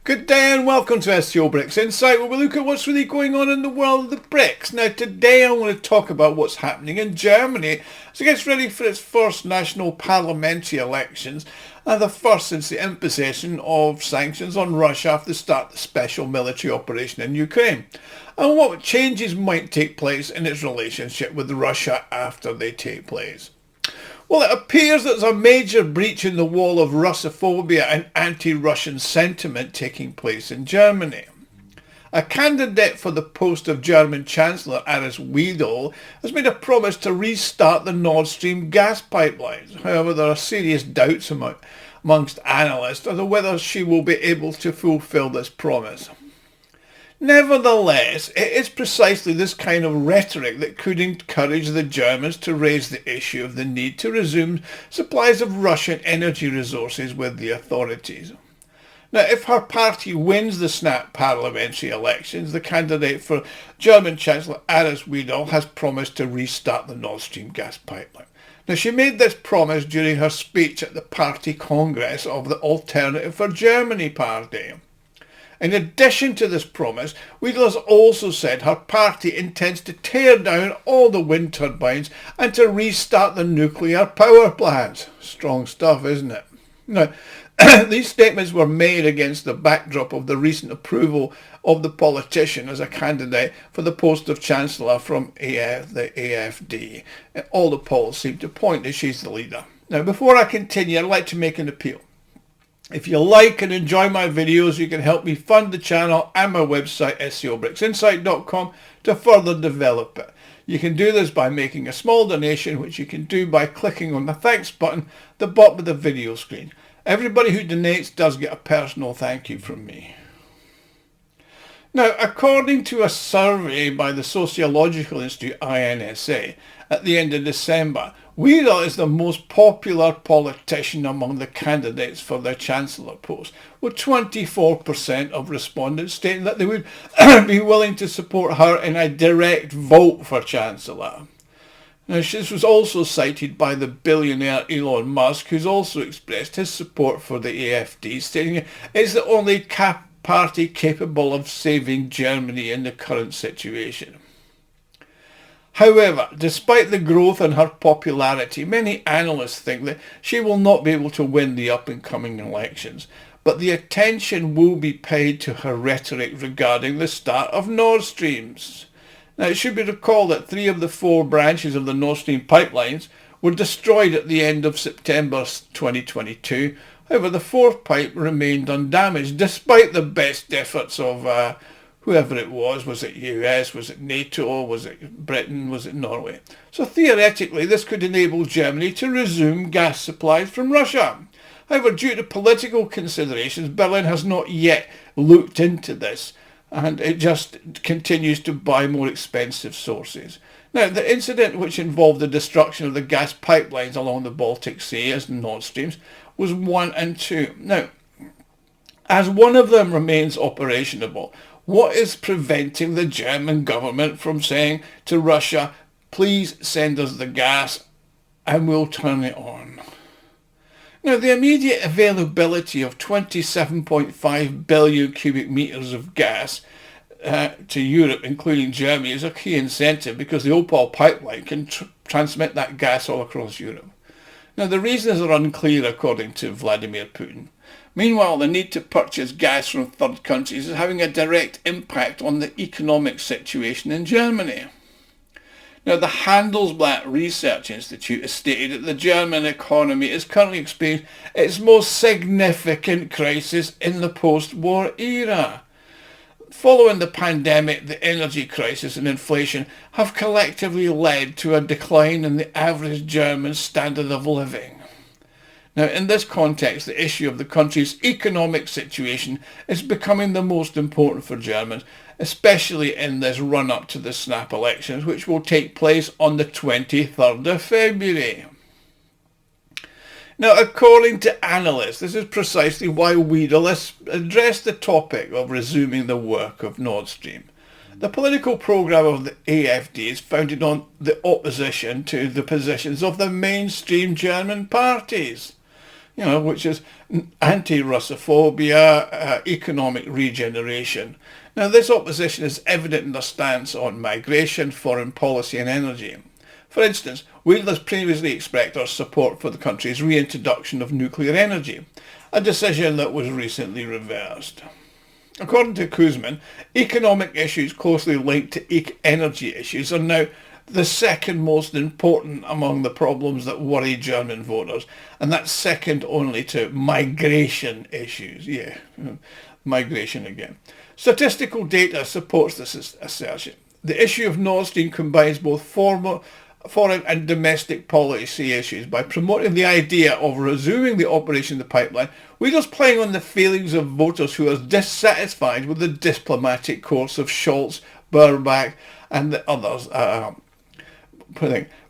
Good day and welcome to SCO BRICS Insight, where we look at what's really going on in the world of the BRICS. Now today I want to talk about what's happening in Germany as it gets ready for its first national parliamentary elections and the first since the imposition of sanctions on Russia after the start of the special military operation in Ukraine, and what changes might take place in its relationship with Russia after they take place. Well, it appears that there's a major breach in the wall of Russophobia and anti-Russian sentiment taking place in Germany. A candidate for the post of German Chancellor, Weidel, has made a promise to restart the Nord Stream gas pipelines. However, there are serious doubts amongst analysts as to whether she will be able to fulfill this promise. Nevertheless, it is precisely this kind of rhetoric that could encourage the Germans to raise the issue of the need to resume supplies of Russian energy resources with the authorities. Now, if her party wins the snap parliamentary elections, the candidate for German Chancellor Weidel has promised to restart the Nord Stream gas pipeline. Now, she made this promise during her speech at the party congress of the Alternative for Germany party. In addition to this promise, Weidel has also said her party intends to tear down all the wind turbines and to restart the nuclear power plants. Strong stuff, isn't it? Now, these statements were made against the backdrop of the recent approval of the politician as a candidate for the post of Chancellor from the AfD. All the polls seem to point that she's the leader. Now, before I continue, I'd like to make an appeal. If you like and enjoy my videos, you can help me fund the channel and my website, SCOBRICSinsight.com, to further develop it. You can do this by making a small donation, which you can do by clicking on the thanks button at the bottom of the video screen. Everybody who donates does get a personal thank you from me. Now, according to a survey by the Sociological Institute, INSA, at the end of December, Weidel is the most popular politician among the candidates for the Chancellor post, with 24% of respondents stating that they would be willing to support her in a direct vote for Chancellor. Now, this was also cited by the billionaire Elon Musk, who's also expressed his support for the AfD, stating it's the only party capable of saving Germany in the current situation. However, despite the growth in her popularity, many analysts think that she will not be able to win the up-and-coming elections, but the attention will be paid to her rhetoric regarding the start of Nord Streams. Now, it should be recalled that 3 of the 4 branches of the Nord Stream pipelines were destroyed at the end of September 2022. However, the 4th pipe remained undamaged, despite the best efforts of whoever it was it US, was it NATO, was it Britain, was it Norway? So theoretically, this could enable Germany to resume gas supplies from Russia. However, due to political considerations, Berlin has not yet looked into this, and it just continues to buy more expensive sources. Now, the incident which involved the destruction of the gas pipelines along the Baltic Sea as Nord Streams was 1 and 2. Now, as one of them remains operational, what is preventing the German government from saying to Russia, please send us the gas and we'll turn it on? Now, the immediate availability of 27.5 billion cubic meters of gas to Europe, including Germany, is a key incentive because the Opal pipeline can transmit that gas all across Europe. Now, the reasons are unclear according to Vladimir Putin. Meanwhile, the need to purchase gas from third countries is having a direct impact on the economic situation in Germany. Now, the Handelsblatt Research Institute has stated that the German economy is currently experiencing its most significant crisis in the post-war era. Following the pandemic, the energy crisis and inflation have collectively led to a decline in the average German standard of living. Now, in this context, the issue of the country's economic situation is becoming the most important for Germans, especially in this run-up to the snap elections, which will take place on the 23rd of February. Now, according to analysts, this is precisely why Weidel has addressed the topic of resuming the work of Nord Stream. The political programme of the AfD is founded on the opposition to the positions of the mainstream German parties. which is anti-Russophobia, economic regeneration. Now, this opposition is evident in their stance on migration, foreign policy and energy. For instance, Weidel has previously expressed our support for the country's reintroduction of nuclear energy, a decision that was recently reversed. According to Kuzmin, economic issues closely linked to energy issues are now the second most important among the problems that worry German voters, and that's second only to migration issues. Yeah, migration again. Statistical data supports this assertion. The issue of Nord Stream combines both foreign and domestic policy issues. By promoting the idea of resuming the operation of the pipeline, Weidel's playing on the feelings of voters who are dissatisfied with the diplomatic course of Scholz, Baerbock and the others,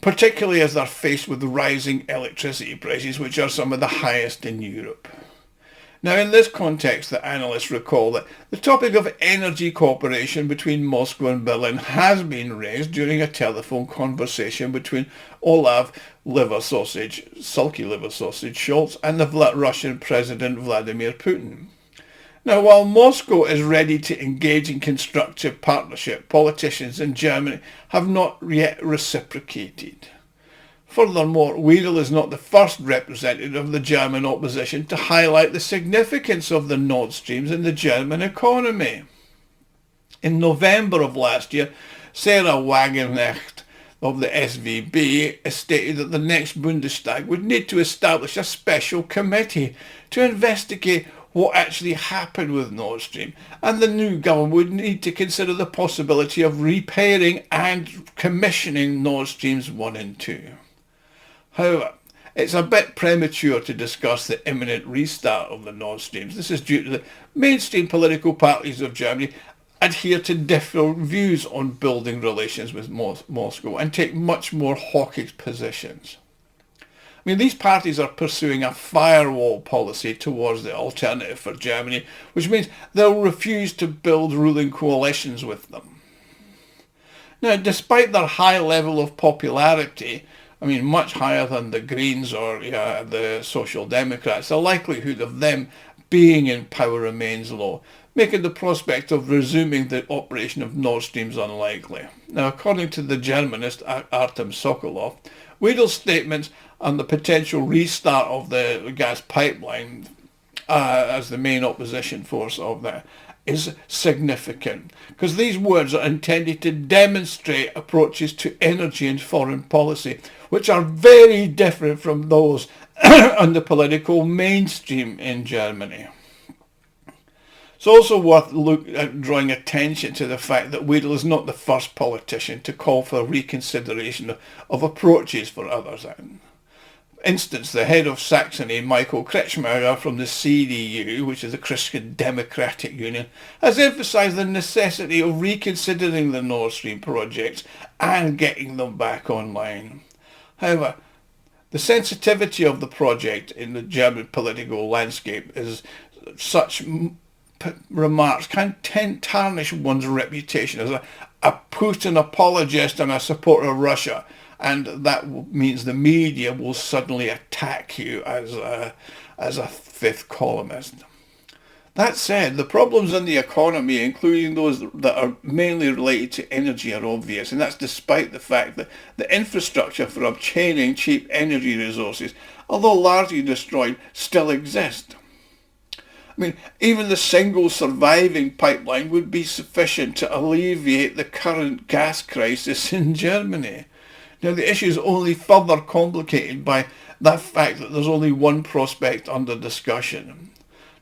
particularly as they're faced with rising electricity prices, which are some of the highest in Europe. Now, in this context, the analysts recall that the topic of energy cooperation between Moscow and Berlin has been raised during a telephone conversation between Olaf Sulky Liver Sausage Scholz and the Russian President Vladimir Putin. Now, while Moscow is ready to engage in constructive partnership, politicians in Germany have not yet reciprocated. Furthermore, Weidel is not the first representative of the German opposition to highlight the significance of the Nord Streams in the German economy. In November of last year, Sahra Wagenknecht of the SVB stated that the next Bundestag would need to establish a special committee to investigate what actually happened with Nord Stream, and the new government would need to consider the possibility of repairing and commissioning Nord Streams 1 and 2. However, it's a bit premature to discuss the imminent restart of the Nord Streams. This is due to the mainstream political parties of Germany adhere to different views on building relations with Moscow and take much more hawkish positions. I mean, these parties are pursuing a firewall policy towards the alternative for Germany, which means they'll refuse to build ruling coalitions with them. Now, despite their high level of popularity, I mean, much higher than the Greens or the Social Democrats, the likelihood of them being in power remains low, making the prospect of resuming the operation of Nord Streams unlikely. Now, according to the Germanist Artem Sokolov, Weidel's statements on the potential restart of the gas pipeline as the main opposition force of that is significant, because these words are intended to demonstrate approaches to energy and foreign policy which are very different from those on the political mainstream in Germany. It's also worth drawing attention to the fact that Weidel is not the first politician to call for reconsideration of approaches for others. For instance, the head of Saxony, Michael Kretschmer from the CDU, which is the Christian Democratic Union, has emphasised the necessity of reconsidering the Nord Stream projects and getting them back online. However, the sensitivity of the project in the German political landscape is such remarks can tarnish one's reputation as a Putin apologist and a supporter of Russia, and that means the media will suddenly attack you as a fifth columnist. That said, the problems in the economy, including those that are mainly related to energy, are obvious, and that's despite the fact that the infrastructure for obtaining cheap energy resources, although largely destroyed, still exist. I mean, even the single surviving pipeline would be sufficient to alleviate the current gas crisis in Germany. Now, the issue is only further complicated by the fact that there's only one prospect under discussion.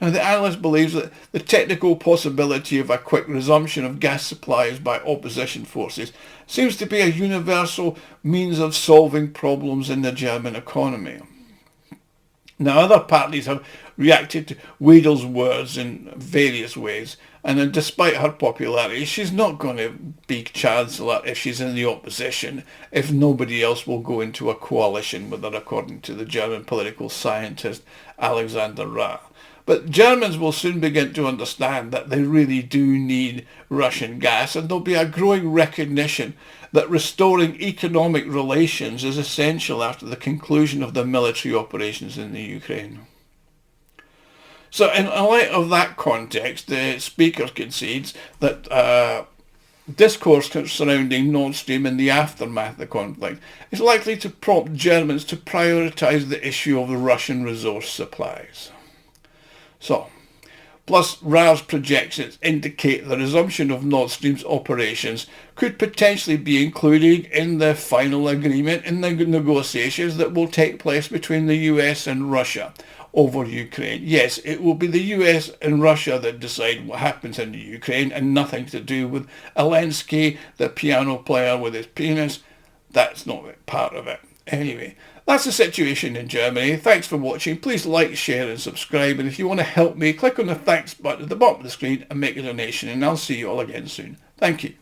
Now, the analyst believes that the technical possibility of a quick resumption of gas supplies by opposition forces seems to be a universal means of solving problems in the German economy. Now, other parties have reacted to Weidel's words in various ways, and despite her popularity, she's not going to be Chancellor if she's in the opposition, if nobody else will go into a coalition with her, according to the German political scientist Alexander Rath. But Germans will soon begin to understand that they really do need Russian gas, and there'll be a growing recognition that restoring economic relations is essential after the conclusion of the military operations in the Ukraine. So in light of that context, the Speaker concedes that discourse surrounding Nord Stream in the aftermath of the conflict is likely to prompt Germans to prioritise the issue of the Russian resource supplies. So, plus RAR's projections indicate the resumption of Nord Stream's operations could potentially be included in the final agreement in the negotiations that will take place between the US and Russia over Ukraine. Yes, it will be the US and Russia that decide what happens in the Ukraine, and nothing to do with Zelensky, the piano player with his penis. That's not part of it. Anyway, that's the situation in Germany. Thanks for watching. Please like, share and subscribe. And if you want to help me, click on the thanks button at the bottom of the screen and make a donation. And I'll see you all again soon. Thank you.